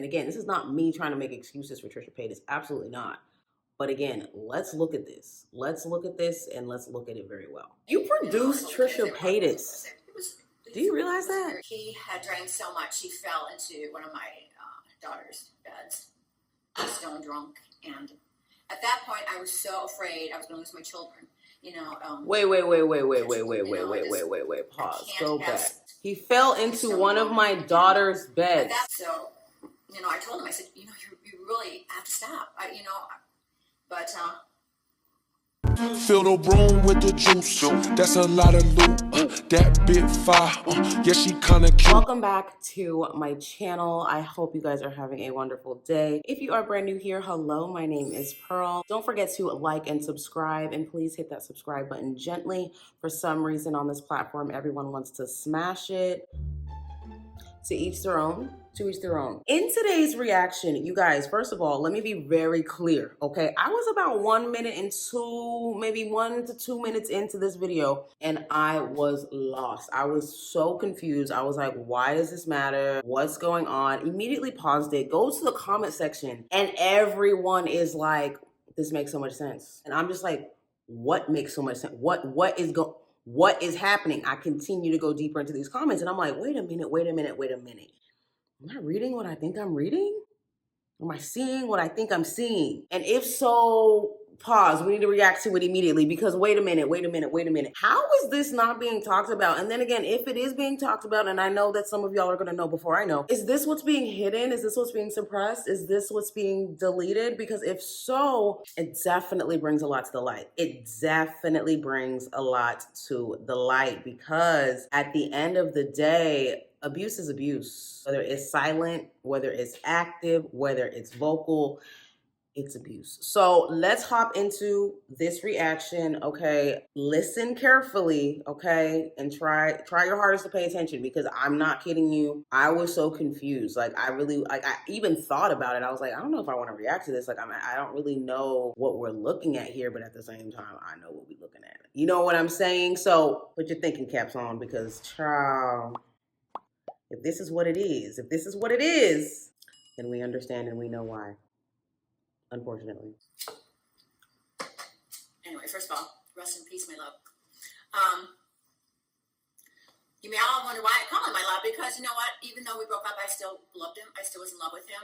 And again, this is not me trying to make excuses for Trisha Paytas. Absolutely not. But again, let's look at this. Let's look at this and let's look at it very well. You produced Trisha Paytas. Do you realize that? He had drank so much, he fell into one of my daughter's beds, stone drunk. And at that point, I was so afraid I was going to lose my children. You know. Wait. Pause. Go back. He fell into one of my daughter's beds. So, you know, I told him, I said, you know, you really have to stop. But fill the room with the juice. That's a lot of loot. That bit fire. Yeah, she kind of cute. Welcome back to my channel. I hope you guys are having a wonderful day. If you are brand new here, hello, my name is Pearl. Don't forget to like and subscribe, and please hit that subscribe button gently. For some reason on this platform, everyone wants to smash it. To each their own. To each their own. In today's reaction, you guys, first of all, let me be very clear, okay? I was about 1 minute and maybe 1 to 2 minutes into this video, and I was lost. I was so confused. I was like, why does this matter? What's going on? Immediately paused it, go to the comment section, and everyone is like, this makes so much sense. And I'm just like, what makes so much sense? What is happening? I continue to go deeper into these comments, and I'm like, wait a minute. Am I reading what I think I'm reading? Am I seeing what I think I'm seeing? And if so, pause. We need to react to it immediately, because wait a minute. How is this not being talked about? And then again, if it is being talked about, and I know that some of y'all are going to know before I know, is this what's being hidden? Is this what's being suppressed? Is this what's being deleted? Because if so, it definitely brings a lot to the light. It definitely brings a lot to the light, because at the end of the day, abuse is abuse. Whether it's silent, whether it's active, whether it's vocal, it's abuse. So let's hop into this reaction, okay? Listen carefully, okay? And try your hardest to pay attention, because I'm not kidding you. I was so confused. Like, I even thought about it. I was like, I don't know if I want to react to this. Like, I don't really know what we're looking at here, but at the same time, I know what we're looking at. You know what I'm saying? So put your thinking caps on, because child, if this is what it is, then we understand and we know why. Unfortunately. Anyway, first of all, rest in peace, my love. You may all wonder why I call him my love, because you know what? Even though we broke up, I still loved him. I still was in love with him.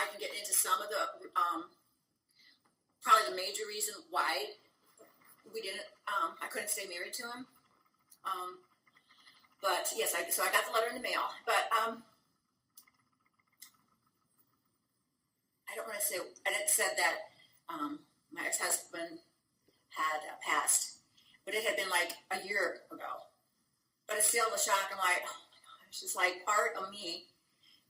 I can get into some of the, probably the major reason why we didn't, I couldn't stay married to him. But yes, so I got the letter in the mail. But I don't want to say, I didn't say that my ex-husband had passed, but it had been like a year ago. But it's still a shock. I'm like, oh my God, it's just like part of me,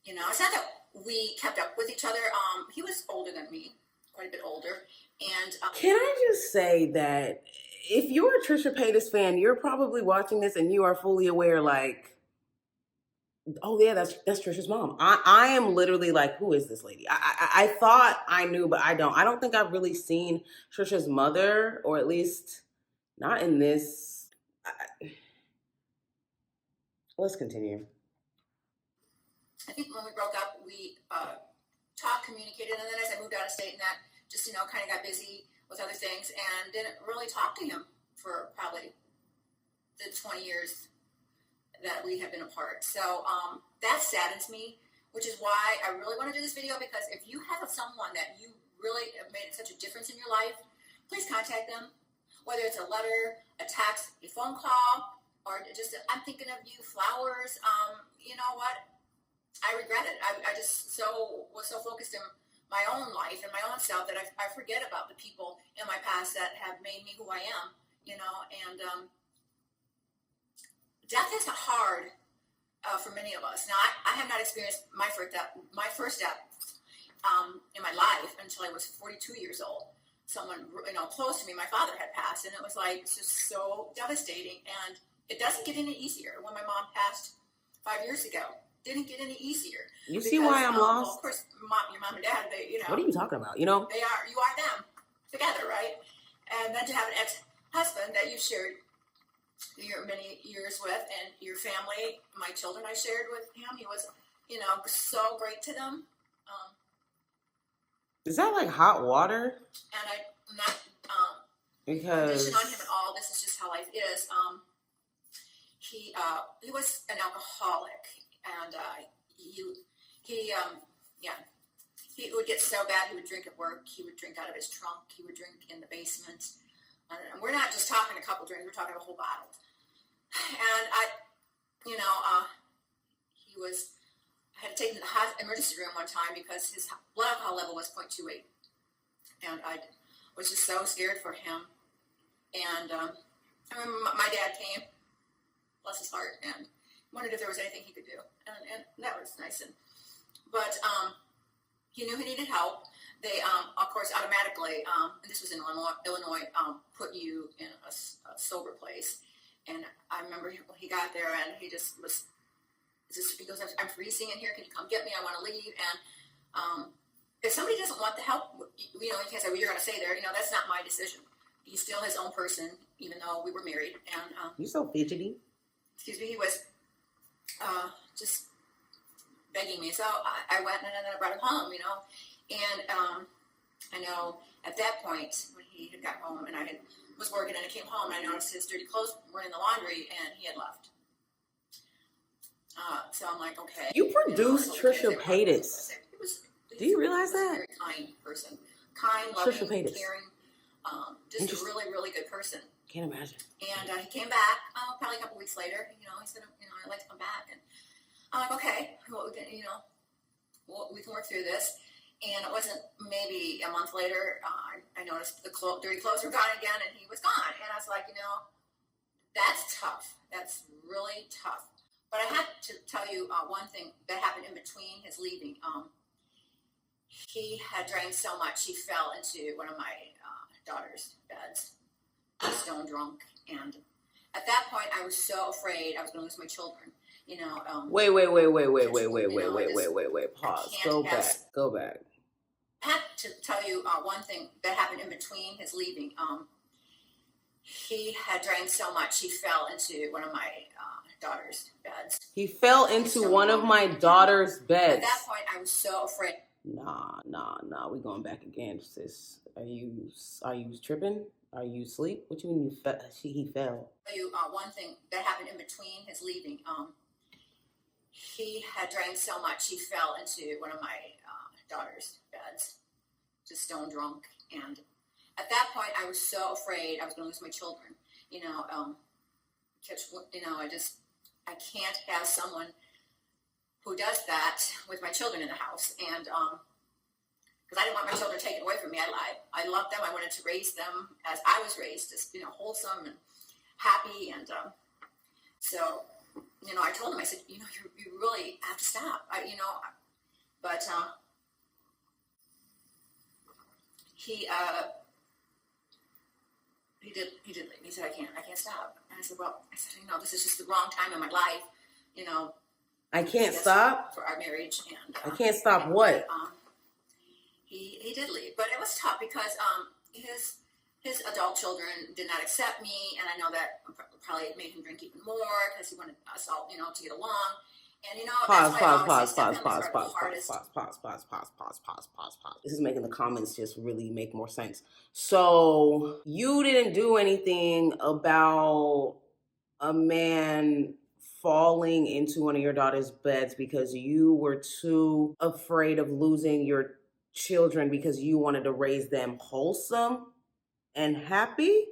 you know. It's not that we kept up with each other. He was older than me, quite a bit older. And can I just say that if you're a Trisha Paytas fan, you're probably watching this and you are fully aware, like, oh yeah, that's Trisha's mom. I am literally like, who is this lady? I thought I knew, but I don't. I don't think I've really seen Trisha's mother, or at least not in this. Let's continue. I think when we broke up, we talked, communicated, and then as I moved out of state and that, just, you know, kind of got busy with other things and didn't really talk to him for probably the 20 years that we have been apart. So that saddens me, which is why I really want to do this video, because if you have someone that you really have made such a difference in your life, please contact them. Whether it's a letter, a text, a phone call, or just I'm thinking of you, flowers. You know what? I regret it. I just was so focused in my own life and my own self that I forget about the people in my past that have made me who I am, you know. And death is hard for many of us. Now, I have not experienced my first death in my life until I was 42 years old. Someone, you know, close to me, my father had passed, and it was like, it's just so devastating. And it doesn't get any easier. When my mom passed 5 years ago, didn't get any easier. You see why I'm lost? Well, of course, your mom and dad, they, you know. What are you talking about? You know, you are them together, right? And then to have an ex-husband that you shared your many years with, and your family, my children, I shared with him. He was, you know, so great to them. Is that like hot water? And I'm not Because conditioned on him at all. This is just how life is. He was an alcoholic, and he would get so bad he would drink at work. He would drink out of his trunk. He would drink in the basement. And we're not just talking a couple drinks. We're talking a whole bottle. And I had to take him to the emergency room one time because his blood alcohol level was 0.28. And I was just so scared for him. And I remember my dad came, bless his heart, and wondered if there was anything he could do. And that was nice. But he knew he needed help. They, of course, automatically, and this was in Illinois, put you in a sober place. And I remember when he got there, and he just was, he goes, I'm freezing in here. Can you come get me? I want to leave. And if somebody doesn't want the help, you can't say, well, you're going to stay there. That's not my decision. He's still his own person, even though we were married. And you're so fidgety. Excuse me, he was just begging me. So I went and then I brought him home, And I know at that point when he had got home and I was working and I came home and I noticed his dirty clothes were in the laundry and he had left. So I'm like, okay. You produced TRISHA Paytas. Do you realize that? He was a very kind person. Kind, loving, caring. Just a really, really good person. Can't imagine. And he came back probably a couple weeks later. He said, I'd like to come back. And I'm like, okay, well, we can work through this. And it wasn't maybe a month later, I noticed the dirty clothes were gone again, and he was gone. And I was like, that's tough. That's really tough. But I have to tell you one thing that happened in between his leaving. He had drank so much, he fell into one of my daughter's beds, stone drunk. And at that point, I was so afraid I was going to lose my children. Wait. Pause. Go back. I have to tell you one thing that happened in between his leaving. He had drank so much, he fell into one of my daughter's beds. He fell into one of my daughter's beds. At that point, I was so afraid. Nah. We going back again, sis. Are you tripping? Are you asleep? What you mean he fell? I'll tell you one thing that happened in between his leaving. He had drank so much, he fell into one of my daughter's beds, just stone drunk. And at that point, I was so afraid I was going to lose my children. I can't have someone who does that with my children in the house. And because I didn't want my children taken away from me. I loved them. I wanted to raise them as I was raised, just, wholesome and happy. And so, I told him, I said, you really have to stop. But he did leave. He said, I can't stop. And I said, this is just the wrong time in my life, I can't stop for our marriage. And I can't stop what? He did leave, but it was tough because his adult children did not accept me, and I know that probably made him drink even more because he wanted us all, to get along. And Pause. This is making the comments just really make more sense. So you didn't do anything about a man falling into one of your daughter's beds because you were too afraid of losing your children because you wanted to raise them wholesome and happy?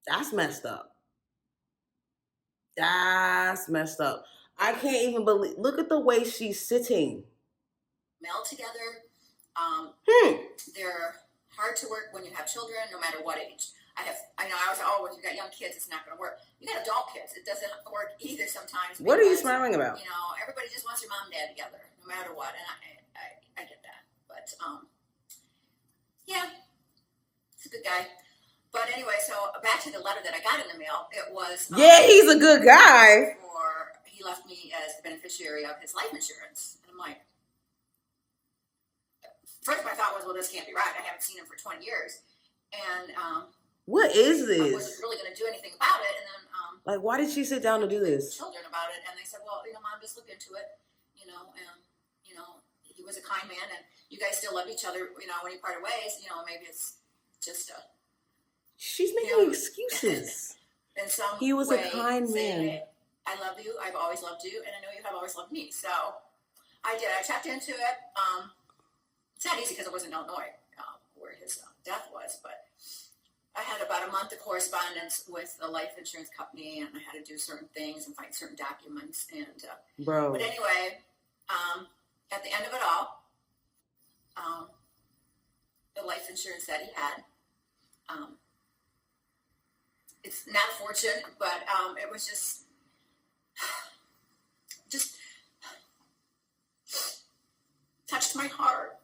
That's messed up. I can't even believe. Look at the way she's sitting. Meld together. They're hard to work when you have children, no matter what age. I was, when you got young kids, it's not going to work. You got adult kids, it doesn't work either sometimes. What are you smiling about? Everybody just wants your mom and dad together, no matter what. And I get that. But, yeah, he's a good guy. But anyway, so back to the letter that I got in the mail. It was... he's a good guy. He left me as the beneficiary of his life insurance. And I'm like, well, this can't be right. I haven't seen him for 20 years. And what is I this? wasn't really going to do anything about it. And then like, why did she sit down to do this? Children about it, and they said, well, Mom, just look into it, and he was a kind man, and you guys still love each other, when you parted ways, maybe it's just a. She's making excuses. In some he was way, a kind man. Hey, I love you. I've always loved you, and I know you have always loved me. So I did. I checked into it. It's not easy because it was in Illinois, where his death was, but I had about a month of correspondence with the life insurance company, and I had to do certain things and find certain documents. And bro. But anyway, at the end of it all, the life insurance that he had, it's not a fortune, but it was just touched my heart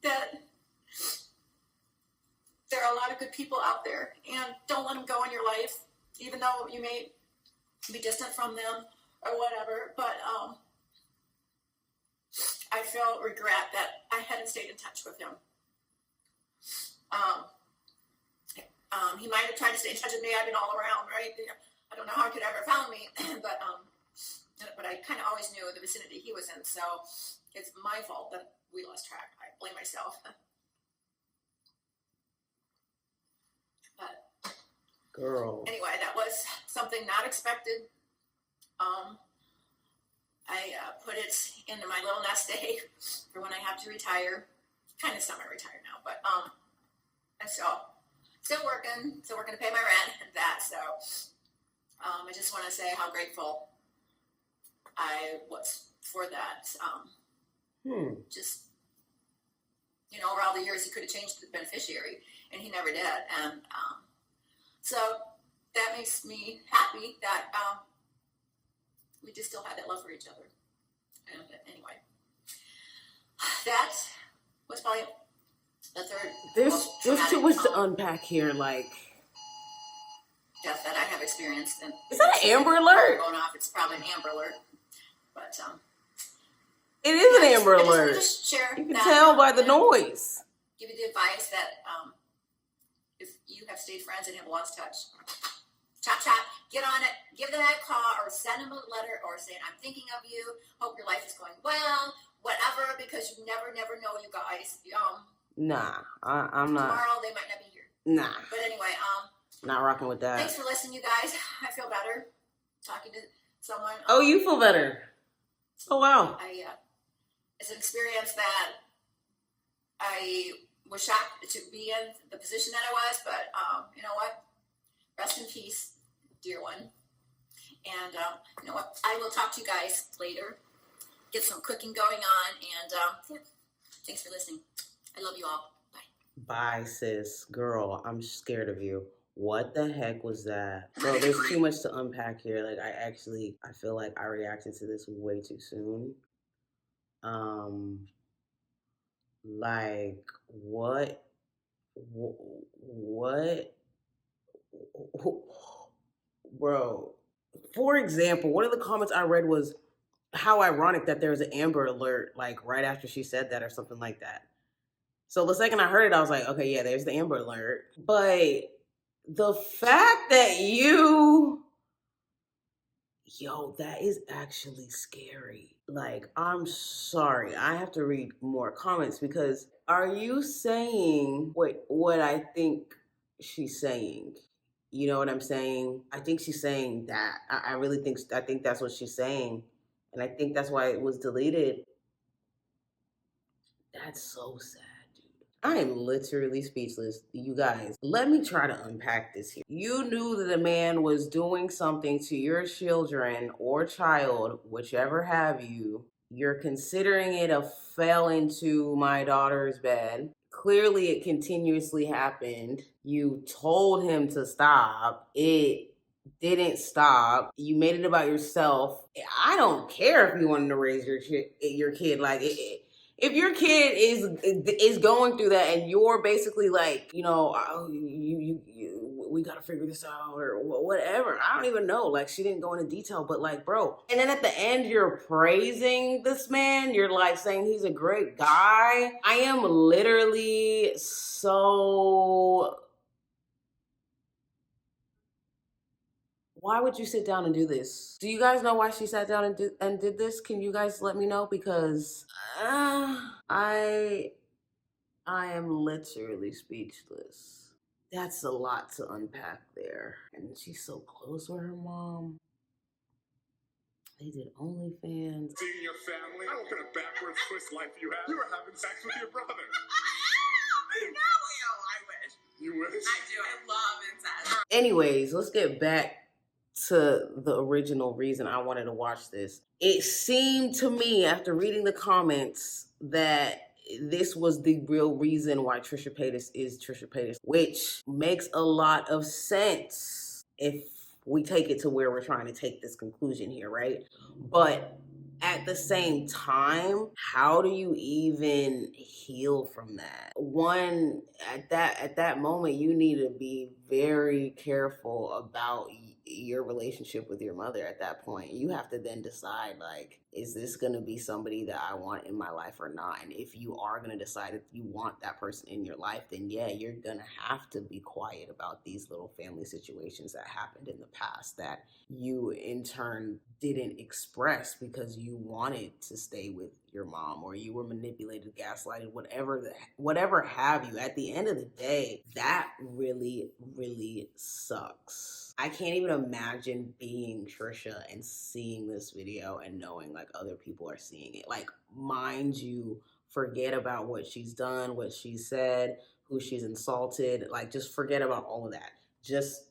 that there are a lot of good people out there, and don't let them go in your life, even though you may be distant from them or whatever. But I feel regret that I hadn't stayed in touch with him. He might have tried to stay in touch with me. I've been all around, right? I don't know how he could ever found me, but I kind of always knew the vicinity he was in. So it's my fault that we lost track. I blame myself. But girl. Anyway, that was something not expected. I put it into my little nest egg for when I have to retire. Kind of semi-retired now, but I'm still working to pay my rent and that. So I just want to say how grateful I was for that. Just over all the years, he could have changed the beneficiary, and he never did. And so that makes me happy that we just still had that love for each other. And anyway, that was probably the third. There's too much to unpack here. Like, death that I have experienced. And is that an Amber Alert? Going off, it's probably an Amber Alert, but it is an Amber Alert. Just share. You can tell by the noise. Give you the advice that if you have stayed friends and have lost touch, chop, get on it, give them that call, or send them a letter, or say, I'm thinking of you, hope your life is going well, whatever, because you never know, you guys. Nah, I'm not. Tomorrow they might not be here. Nah. But anyway, not rocking with that. Thanks for listening, you guys. I feel better talking to someone. Oh, you feel better. Oh, wow. It's an experience that I was shocked to be in the position that I was, but you know what? Rest in peace, dear one. And you know what? I will talk to you guys later. Get some cooking going on, and yeah. Thanks for listening. I love you all. Bye. Bye, sis. Girl, I'm scared of you. What the heck was that? Bro, there's too much to unpack here. Like, I feel like I reacted to this way too soon. Like, what? Bro, for example, one of the comments I read was how ironic that there was an Amber Alert, like, right after she said that or something like that. So the second I heard it, I was like, okay, yeah, there's the Amber Alert. But the fact that that is actually scary. Like, I'm sorry. I have to read more comments because are you saying what I think she's saying? You know what I'm saying? I think she's saying that. I think that's what she's saying. And I think that's why it was deleted. That's so sad. I am literally speechless. You guys, let me try to unpack this here. You knew that a man was doing something to your children or child, whichever have you. You're considering it a fell into my daughter's bed. Clearly, it continuously happened. You told him to stop. It didn't stop. You made it about yourself. I don't care if you wanted to raise your kid like it. If your kid is going through that and you're basically like, we gotta figure this out or whatever. I don't even know. Like, she didn't go into detail, but like, bro. And then at the end, you're praising this man. You're like saying he's a great guy. I am literally so... Why would you sit down and do this? Do you guys know why she sat down and did this? Can you guys let me know? Because I am literally speechless. That's a lot to unpack there. And she's so close with her mom. They did OnlyFans. Seeing your family, what kind of backwards Swiss life you have? You were having sex with your brother. I wish. You wish? I do. I love incest. Anyways, let's get back to the original reason I wanted to watch this. It seemed to me after reading the comments that this was the real reason why Trisha Paytas is Trisha Paytas, which makes a lot of sense if we take it to where we're trying to take this conclusion here, right? But at the same time, how do you even heal from that? One, at that moment, you need to be very careful about your relationship with your mother at that point. You have to then decide, like, is this going to be somebody that I want in my life or not? And if you are going to decide if you want that person in your life, then yeah, you're going to have to be quiet about these little family situations that happened in the past that you in turn didn't express because you wanted to stay with your mom, or you were manipulated, gaslighted, whatever have you. At the end of the day, that really, really sucks. I can't even imagine being Trisha and seeing this video and knowing like other people are seeing it. Like, mind you, forget about what she's done, what she said, who she's insulted. Like, just forget about all of that. Just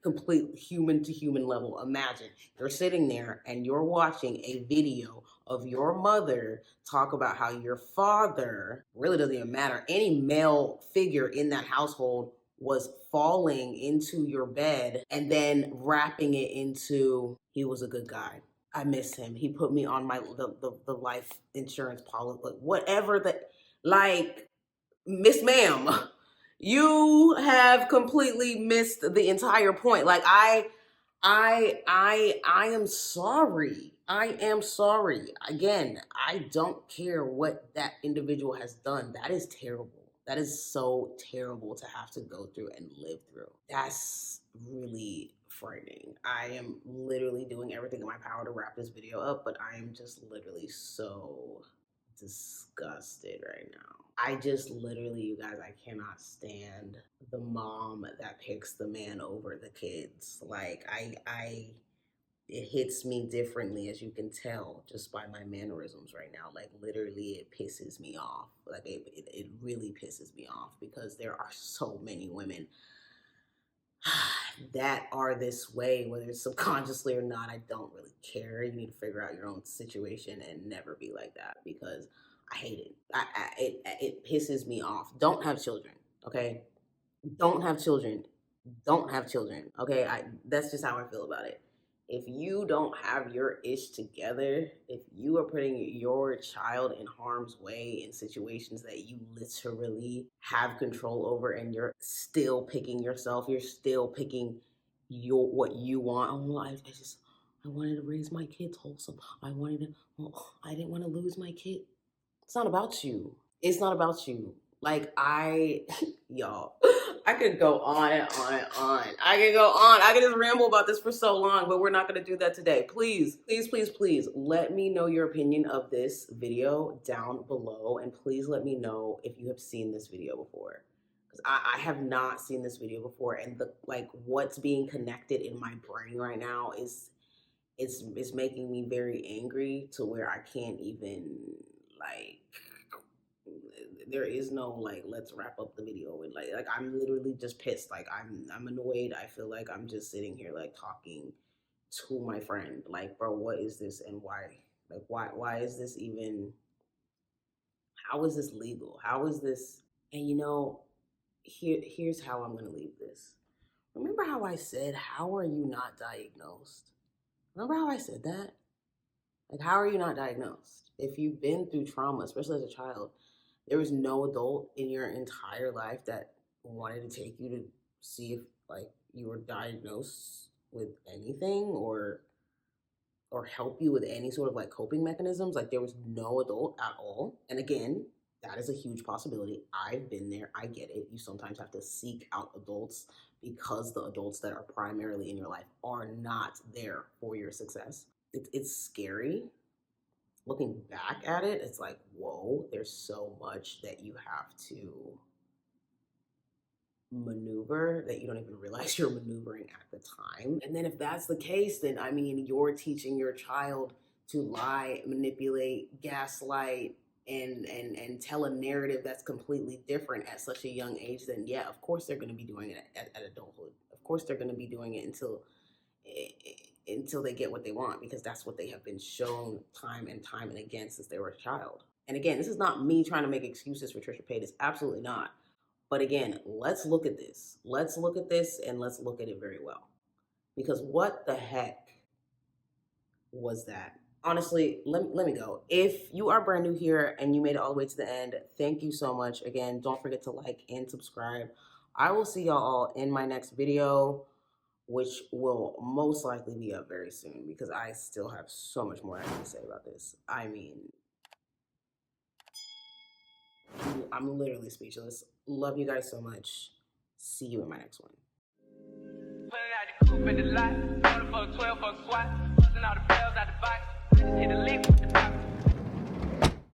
complete human to human level. Imagine you're sitting there and you're watching a video of your mother talk about how your father, really doesn't even matter, any male figure in that household was falling into your bed and then wrapping it into, he was a good guy. I miss him. He put me on my the life insurance policy, like whatever that, like, Miss Ma'am, you have completely missed the entire point. Like, I am sorry. I am sorry. Again, I don't care what that individual has done. That is terrible. That is so terrible to have to go through and live through. That's really frightening. I am literally doing everything in my power to wrap this video up, but I am just literally so disgusted right now. I just literally, you guys, I cannot stand the mom that picks the man over the kids. Like, it hits me differently, as you can tell just by my mannerisms right now. Like, literally, it pisses me off. Like, it really pisses me off because there are so many women that are this way, whether it's subconsciously or not. I don't really care. You need to figure out your own situation and never be like that, because I hate it. It pisses me off. Don't have children, okay? Don't have children. Don't have children, okay? That's just how I feel about it. If you don't have your ish together, if you are putting your child in harm's way in situations that you literally have control over, and you're still picking yourself, you're still picking what you want. Oh, I wanted to raise my kids wholesome. I didn't want to lose my kid. It's not about you. It's not about you. Like, y'all, I could go on and on and on. I could go on. I could just ramble about this for so long, but we're not going to do that today. Please, please, please, please let me know your opinion of this video down below. And please let me know if you have seen this video before. Because I have not seen this video before. And what's being connected in my brain right now is making me very angry to where I can't even, like, there is no, like, let's wrap up the video with, like I'm literally just pissed. Like, I'm annoyed. I feel like I'm just sitting here, like, talking to my friend. Like, bro, what is this and why? Like, why is this even, how is this legal? How is this? And here's how I'm gonna leave this. Remember how I said, how are you not diagnosed? Remember how I said that? Like, how are you not diagnosed? If you've been through trauma, especially as a child, there was no adult in your entire life that wanted to take you to see if like you were diagnosed with anything or help you with any sort of like coping mechanisms. Like there was no adult at all. And again, that is a huge possibility. I've been there. I get it. You sometimes have to seek out adults because the adults that are primarily in your life are not there for your success. It's scary. Looking back at it, it's like, whoa, there's so much that you have to maneuver that you don't even realize you're maneuvering at the time. And then if that's the case, then I mean, you're teaching your child to lie, manipulate, gaslight, and tell a narrative that's completely different at such a young age, then yeah, of course they're going to be doing it at adulthood. Of course they're going to be doing it until they get what they want, because that's what they have been shown time and time and again since they were a child. And again, this is not me trying to make excuses for TRISHA Paytas. Absolutely not. But again, let's look at this. Let's look at this and let's look at it very well. Because what the heck was that? Honestly, let me go. If you are brand new here and you made it all the way to the end, thank you so much. Again, don't forget to like and subscribe. I will see y'all all in my next video, which will most likely be up very soon because I still have so much more I have to say about this. I mean, I'm literally speechless. Love you guys so much. See you in my next one. Pulling out the coupe in the lot, 12 for a squat, busting all the bells out the box, hit the lick with the box.